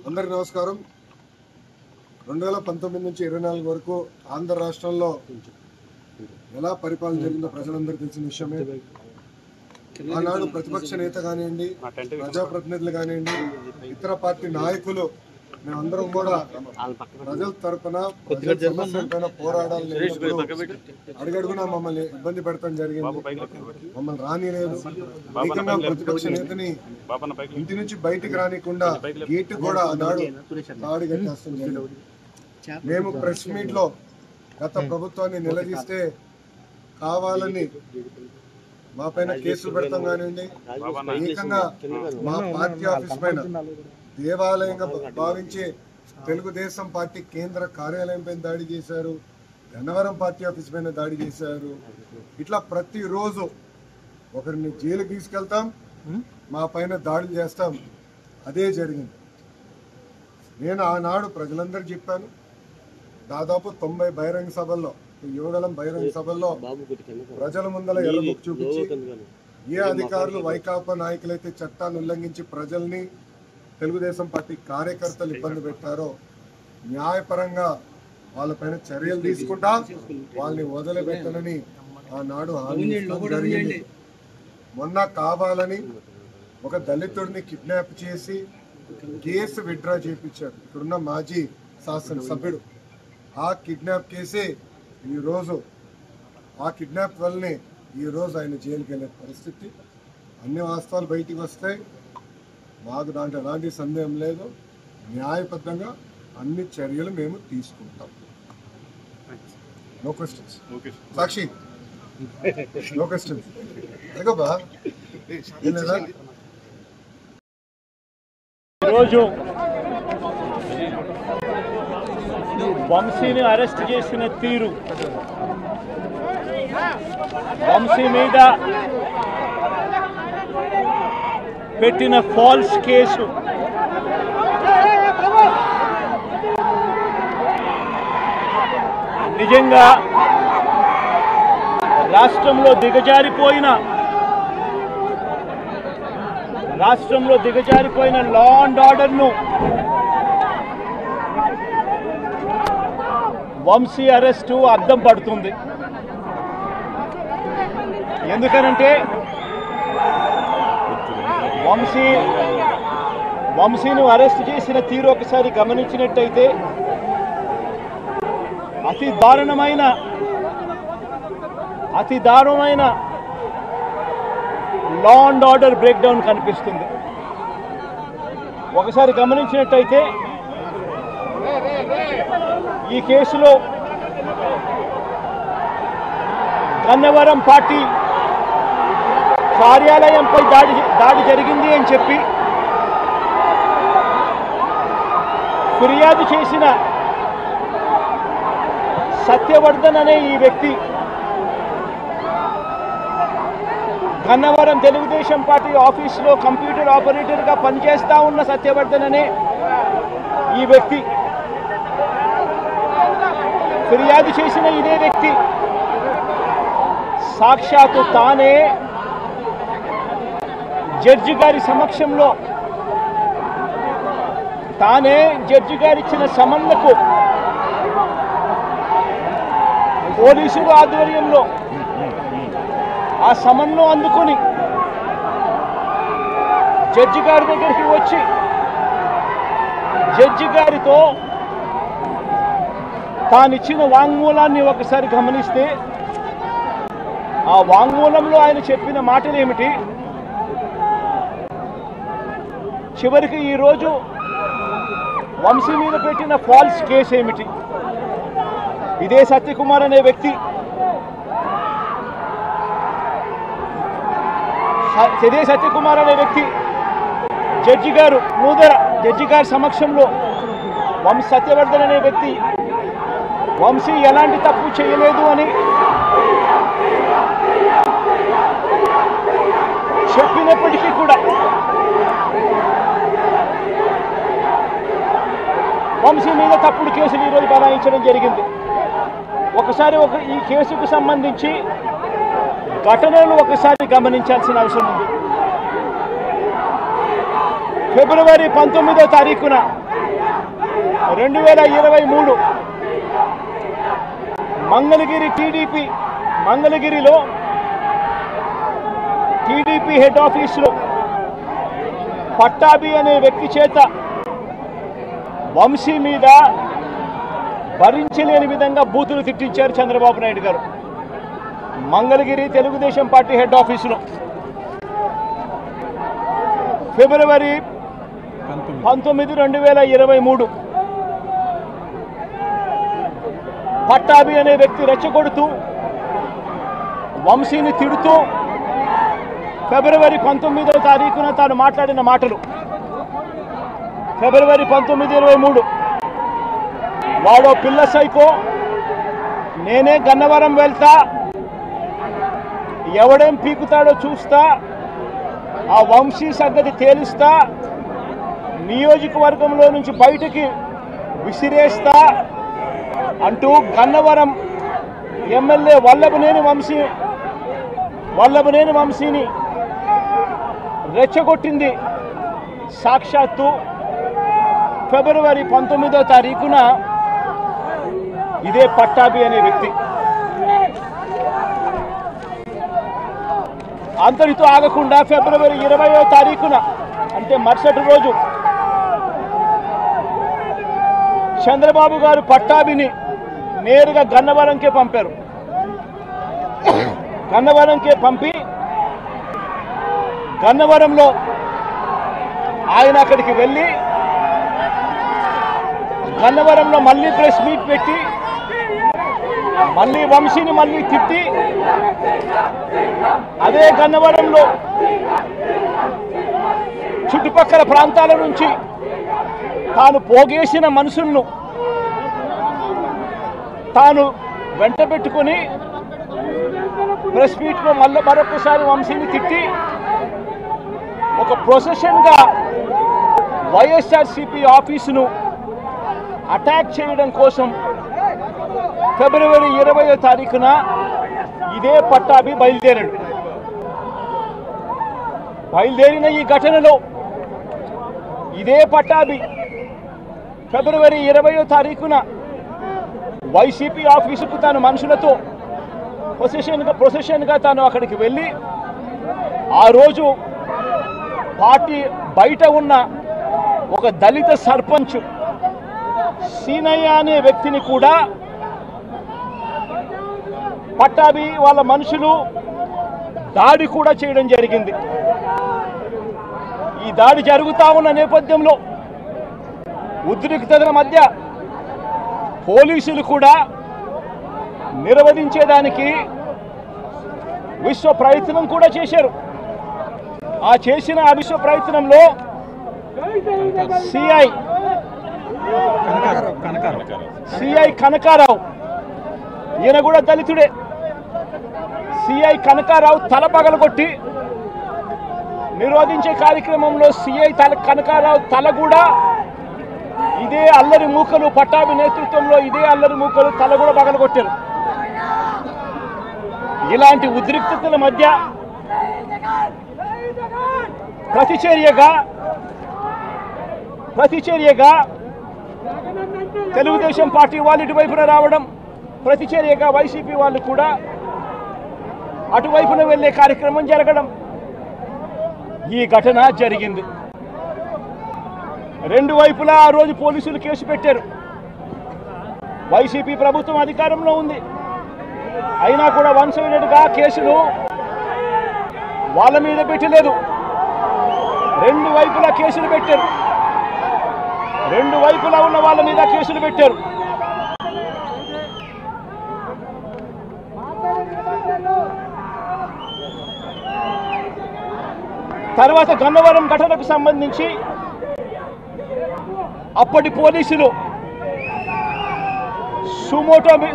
అందరికి నమస్కారం. 2019 నుంచి 24 వరకు ఆంధ్ర రాష్ట్రంలో ఎలా పరిపాలన జరిగిందో ప్రజలందరూ తెలిసిన విషయమే. ఆనాడు ప్రతిపక్ష నేత కానివ్వండి, ప్రజాప్రతినిధులు కానివ్వండి, ఇతర పార్టీ నాయకులు మేమందరం కూడా ప్రజల తరఫున ప్రజల సమస్యలపైన పోరాడాలని అడుగడుగునా మమ్మల్ని ఇబ్బంది పెడతాం జరిగింది. మమ్మల్ని రానిలేదు. ఏకంగా ప్రతిపక్ష నేతని ఇంటి నుంచి బయటికి రానికుండా గేటు కూడా ఆనాడు తాడి కట్టేస్తాం జరిగింది. మేము ప్రెస్ మీట్ లో గత ప్రభుత్వాన్ని నిలదీస్తే కావాలని మా పైన కేసులు పెడతాం కానివ్వండి, ఏకంగా మా పార్టీ ఆఫీస్ పైన దేవాలయంగా భావించే తెలుగుదేశం పార్టీ కేంద్ర కార్యాలయం పైన దాడి చేశారు, గన్నవరం పార్టీ ఆఫీస్ పైన దాడి చేశారు. ఇట్లా ప్రతిరోజు ఒకరిని జైలుకి తీసుకెళ్తాం, మా పైన దాడులు చేస్తాం. అదే జరిగింది. నేను ఆనాడు ప్రజలందరూ చెప్పాను. దాదాపు 90 బహిరంగ సభల్లో, యువగలం బహిరంగ సభల్లో ప్రజల ముందల ఎర్రబుక్ చూపించి ఏ అధికారులు వైకాపా నాయకులైతే చట్టాన్ని ఉల్లంఘించి ప్రజల్ని, తెలుగుదేశం పార్టీ కార్యకర్తలు ఇబ్బంది పెట్టారో న్యాయపరంగా వాళ్ళపైన చర్యలు తీసుకుంటా వాళ్ళని వదిలిపెట్టనని ఆనాడు హామీ జరిగింది. మొన్న కావాలని ఒక దళితుడిని కిడ్నాప్ చేసి కేసు విత్డ్రా చేయించారు ఇక్కడున్న మాజీ శాసనసభ్యుడు. ఆ కిడ్నాప్ కేసే ఈరోజు, ఆ కిడ్నాప్ వల్లనే ఈరోజు ఆయన జైలుకి వెళ్ళే పరిస్థితి. అన్ని వాస్తవాలు బయటికి వస్తాయి. మాకు దాంట్లో ఎలాంటి సందేహం లేదు. న్యాయబద్ధంగా అన్ని చర్యలు మేము తీసుకుంటాం. No questions. Sakshi, no questions. ఈరోజు వంశీని అరెస్ట్ చేసిన తీరు, వంశీ మీద పెట్టిన ఫాల్స్ కేసు, నిజంగా రాష్ట్రంలో దిగజారిపోయిన లా అండ్ ఆర్డర్ను వంశీ అరెస్టు అద్దం పడుతుంది. ఎందుకనంటే వంశీని అరెస్ట్ చేసిన తీరు ఒకసారి గమనించినట్టయితే అతి దారుణమైన law and order break down కనిపిస్తుంది. ఒకసారి గమనించినట్టయితే ఈ కేసులో గన్నవరం పార్టీ కార్యాలయంపై దాడి జరిగింది అని చెప్పి ఫిర్యాదు చేసిన సత్యవర్ధన్ అనే ఈ వ్యక్తి, గన్నవరం తెలుగుదేశం పార్టీ ఆఫీసులో కంప్యూటర్ ఆపరేటర్గా పనిచేస్తూ ఉన్న సత్యవర్ధన్ అనే ఈ వ్యక్తి, ఫిర్యాదు చేసిన ఇదే వ్యక్తి సాక్షాత్తు తానే జడ్జి గారి సమక్షంలో, తానే జడ్జి గారు ఇచ్చిన సమన్లకు పోలీసుల ఆధ్వర్యంలో ఆ సమన్ను అందుకొని జడ్జి గారి దగ్గరికి వచ్చి జడ్జి గారితో తానిచ్చిన వాంగ్మూలాన్ని ఒకసారి గమనిస్తే ఆ వాంగ్మూలంలో ఆయన చెప్పిన మాటలు ఏమిటి, చివరికి ఈరోజు వంశీ మీద పెట్టిన ఫాల్స్ కేసు ఏమిటి, ఇదే సత్యకుమార్ అనే వ్యక్తి జడ్జి గారు ముందర జడ్జి గారి సమక్షంలో సత్యవర్ధన్ అనే వ్యక్తి వంశీ ఎలాంటి తప్పు చేయలేదు అని చెప్పినప్పటికీ కూడా వంశీ మీద తప్పుడు కేసులు ఈరోజు బనాయించడం జరిగింది. ఒకసారి ఈ కేసుకు సంబంధించి ఘటనలు ఒకసారి గమనించాల్సిన అవసరం ఉంది. ఫిబ్రవరి 19వ తారీఖున 2023 మంగళగిరి మంగళగిరిలో టీడీపీ హెడ్ ఆఫీసులో పట్టాభి అనే వ్యక్తి చేత వంశీ మీద భరించలేని విధంగా బూతులు తిట్టించారు చంద్రబాబు నాయుడు గారు. మంగళగిరి తెలుగుదేశం పార్టీ హెడ్ ఆఫీసులో ఫిబ్రవరి 19, 2023 పట్టాభి అనే వ్యక్తి రెచ్చగొడుతూ వంశీని తిడుతూ ఫిబ్రవరి 19వ తారీఖున తాను మాట్లాడిన మాటలు. ఫిబ్రవరి 19, 23 వాడో పిల్ల సైకో, నేనే గన్నవరం వెళ్తా, ఎవడేం పీకుతాడో చూస్తా, ఆ వంశీ సంగతి తేలుస్తా, నియోజకవర్గంలో నుంచి బయటికి విసిరేస్తా అంటూ గన్నవరం ఎమ్మెల్యే వల్లభనేని వంశీని రెచ్చగొట్టింది సాక్షాత్తు ఫిబ్రవరి 19వ తారీఖున ఇదే పట్టాభి అనే వ్యక్తి. అంతటితో ఆగకుండా ఫిబ్రవరి 20వ తారీఖున అంటే మరుసటి రోజు చంద్రబాబు గారు పట్టాభిని నేరుగా గన్నవరంకే పంపారు. గన్నవరంకే పంపి గన్నవరంలో ఆయన అక్కడికి వెళ్ళి గన్నవరంలో మళ్ళీ ప్రెస్ మీట్ పెట్టి మళ్ళీ వంశీని మళ్ళీ తిట్టి అదే గన్నవరంలో చుట్టుపక్కల ప్రాంతాల నుంచి తాను పోగేసిన మనుషులను తాను వెంట పెట్టుకుని ప్రెస్ మీట్లో మరొకసారి వంశీని తిట్టి ఒక ప్రొసెషన్గా వైఎస్ఆర్సీపీ ఆఫీసును అటాక్ చేయడం కోసం ఫిబ్రవరి 20వ తారీఖున ఇదే పట్టాభి బయలుదేరిన ఈ ఘటనలో ఇదే పట్టాభి ఫిబ్రవరి 20వ తారీఖున వైసీపీ ఆఫీసుకు తాను మనుషులతో ప్రొసెషన్గా తాను అక్కడికి వెళ్ళి ఆ రోజు పార్టీ బయట ఉన్న ఒక దళిత సర్పంచ్ సీనయ్య అనే వ్యక్తిని కూడా పట్టాభి వాళ్ళ మనుషులు దాడి కూడా చేయడం జరిగింది. ఈ దాడి జరుగుతా ఉన్న నేపథ్యంలో ఉద్రిక్తతల మధ్య పోలీసులు కూడా నిర్వహించేదానికి విశ్వ ప్రయత్నం కూడా చేశారు. ఆ విశ్వ ప్రయత్నంలో సిఐ కనకారావు, ఈయన కూడా దళితుడే, సిఐ కనకారావు తల పగలగొట్టి నిరోధించే కార్యక్రమంలో సిఐ కనకారావు తల కూడా ఇదే అల్లరి మూకలు పట్టాభి నేతృత్వంలో ఇదే అల్లరి మూకలు తల కూడా పగలగొట్టారు. ఇలాంటి ఉద్రిక్తతల మధ్య ప్రతిచర్యగా తెలుగుదేశం పార్టీ వాళ్ళు ఇటువైపున రావడం, ప్రతిచర్యగా వైసీపీ వాళ్ళు కూడా అటువైపున వెళ్లే కార్యక్రమం జరగడం, ఈ ఘటన జరిగింది. రెండు వైపులా ఆ రోజు పోలీసులు కేసు పెట్టారు. వైసీపీ ప్రభుత్వం అధికారంలో ఉంది, అయినా కూడా వన్సైడెడ్గా కేసులు వాళ్ళ మీద పెట్టలేదు. రెండు వైపులా కేసులు పెట్టారు, రెండు వైపులా ఉన్న వాళ్ళ మీద కేసులు పెట్టారు. తర్వాత గన్నవరం ఘటనకు సంబంధించి అప్పటి పోలీసులు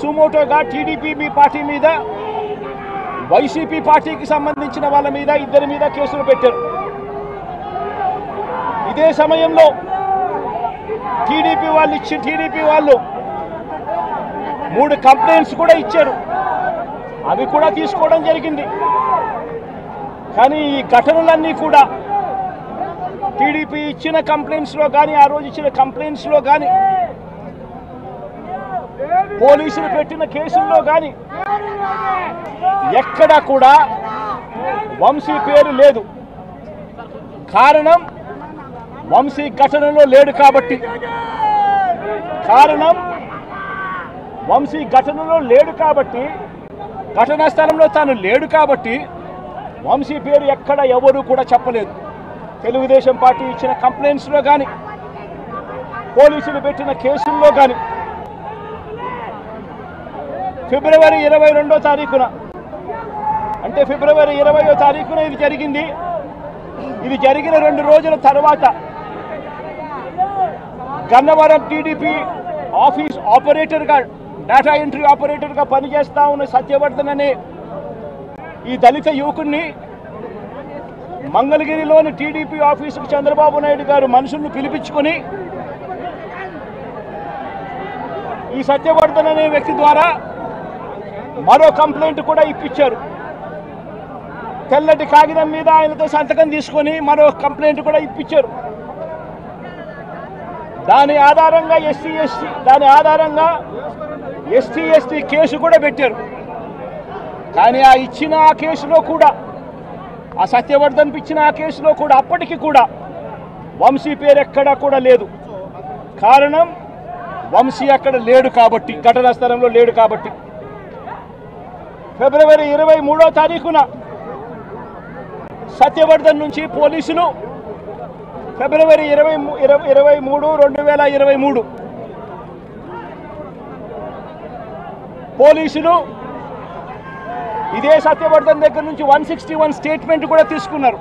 సుమోటోగా టీడీపీ పార్టీ మీద, వైసీపీ పార్టీకి సంబంధించిన వాళ్ళ మీద, ఇద్దరి మీద కేసులు పెట్టారు. ఇదే సమయంలో టీడీపీ వాళ్ళు 3 కంప్లైంట్స్ కూడా ఇచ్చారు, అవి కూడా తీసుకోవడం జరిగింది. కానీ ఈ ఘటనలన్నీ కూడా టీడీపీ ఇచ్చిన కంప్లైంట్స్లో కానీ ఆ రోజు ఇచ్చిన కంప్లైంట్స్లో కానీ పోలీసులు పెట్టిన కేసుల్లో కానీ ఎక్కడా కూడా వంశీ పేరు లేదు. కారణం వంశీ ఘటనలో లేడు కాబట్టి. ఘటనా స్థలంలో తాను లేడు కాబట్టి వంశీ పేరు ఎక్కడ ఎవరు కూడా చెప్పలేదు. తెలుగుదేశం పార్టీ ఇచ్చిన కంప్లైంట్స్లో కానీ పోలీసులు పెట్టిన కేసుల్లో కానీ ఫిబ్రవరి 22వ తారీఖున అంటే ఫిబ్రవరి 20వ తారీఖున ఇది జరిగింది. ఇది జరిగిన 2 రోజుల తర్వాత గన్నవరం టీడీపీ ఆఫీస్ ఆపరేటర్గా డేటా ఎంట్రీ ఆపరేటర్గా పనిచేస్తా ఉన్న సత్యవర్ధన్ అనే ఈ దళిత యువకుడిని మంగళగిరిలోని టీడీపీ ఆఫీసుకు చంద్రబాబు నాయుడు గారు మనుషులను పిలిపించుకొని ఈ సత్యవర్ధన్ అనే వ్యక్తి ద్వారా మరో కంప్లైంట్ కూడా ఇప్పించారు. తెల్లటి కాగితం మీద ఆయనతో సంతకం తీసుకొని మరో కంప్లైంట్ కూడా ఇప్పించారు. దాని ఆధారంగా ఎస్టీ ఎస్టీ కేసు కూడా పెట్టారు. కానీ ఆ ఇచ్చిన ఆ కేసులో కూడా ఆ సత్యవర్ధన్ ఇచ్చిన ఆ కేసులో కూడా అప్పటికి కూడా వంశీ పేరు ఎక్కడా కూడా లేదు. కారణం వంశీ అక్కడ లేడు కాబట్టి, ఘటనా స్థలంలో లేడు కాబట్టి. ఫిబ్రవరి 23వ తారీఖున సత్యవర్ధన్ నుంచి పోలీసులు ఫిబ్రవరి 23, 2023 పోలీసులు ఇదే సత్యవర్ధన్ దగ్గర నుంచి 161 స్టేట్మెంట్ కూడా తీసుకున్నారు.